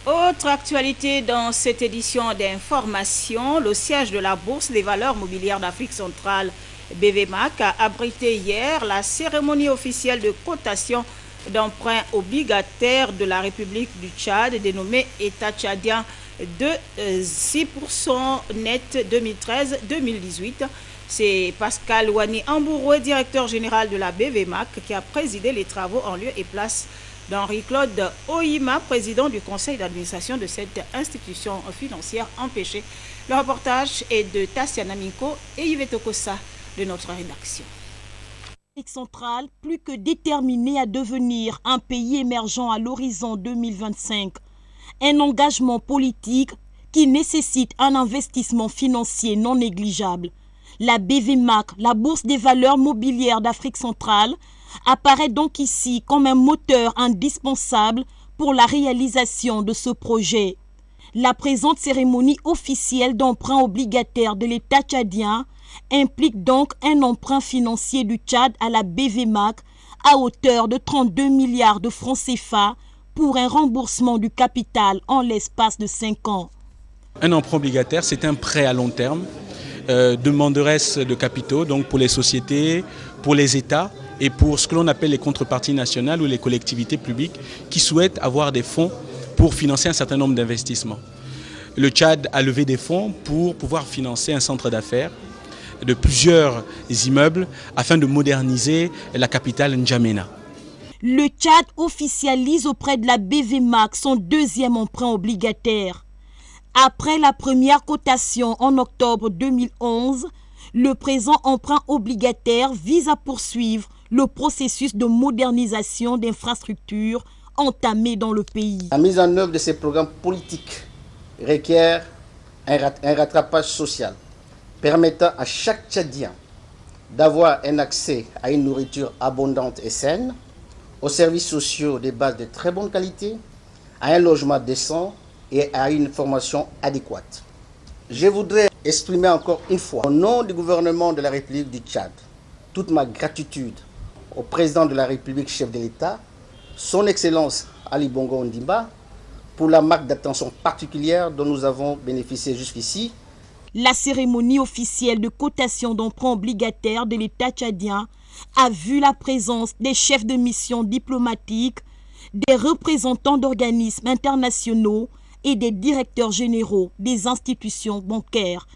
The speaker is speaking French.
Autre actualité dans cette édition d'information, le siège de la Bourse des valeurs mobilières d'Afrique centrale, BVMAC, a abrité hier la cérémonie officielle de cotation d'emprunts obligataires de la République du Tchad, dénommé État tchadien de 6% net 2013-2018. C'est Pascal Wani Ambouroué, directeur général de la BVMAC, qui a présidé les travaux en lieu et place d'Henri-Claude Oyima, président du conseil d'administration de cette institution financière empêchée. Le reportage est de Tassiana Minko et Yvette Okossa de notre rédaction. L'Afrique centrale, plus que déterminée à devenir un pays émergent à l'horizon 2025. Un engagement politique qui nécessite un investissement financier non négligeable. La BVMAC, la Bourse des valeurs mobilières d'Afrique centrale, apparaît donc ici comme un moteur indispensable pour la réalisation de ce projet. La présente cérémonie officielle d'emprunt obligataire de l'État tchadien implique donc un emprunt financier du Tchad à la BVMAC à hauteur de 32 milliards de francs CFA pour un remboursement du capital en l'espace de 5 ans. Un emprunt obligataire, c'est un prêt à long terme, demanderesse de capitaux, donc pour les sociétés, pour les États et pour ce que l'on appelle les contreparties nationales ou les collectivités publiques qui souhaitent avoir des fonds pour financer un certain nombre d'investissements. Le Tchad a levé des fonds pour pouvoir financer un centre d'affaires de plusieurs immeubles afin de moderniser la capitale N'Djamena. Le Tchad officialise auprès de la BVMAC son deuxième emprunt obligataire. Après la première cotation en octobre 2011, le présent emprunt obligataire vise à poursuivre le processus de modernisation d'infrastructures entamé dans le pays. La mise en œuvre de ces programmes politiques requiert un rattrapage social permettant à chaque Tchadien d'avoir un accès à une nourriture abondante et saine, aux services sociaux de base de très bonne qualité, à un logement décent et à une formation adéquate. Je voudrais exprimer encore une fois, au nom du gouvernement de la République du Tchad, toute ma gratitude au président de la République, chef de l'État, son Excellence Ali Bongo Ondimba, pour la marque d'attention particulière dont nous avons bénéficié jusqu'ici. La cérémonie officielle de cotation d'emprunt obligataire de l'État tchadien a vu la présence des chefs de mission diplomatiques, des représentants d'organismes internationaux et des directeurs généraux des institutions bancaires.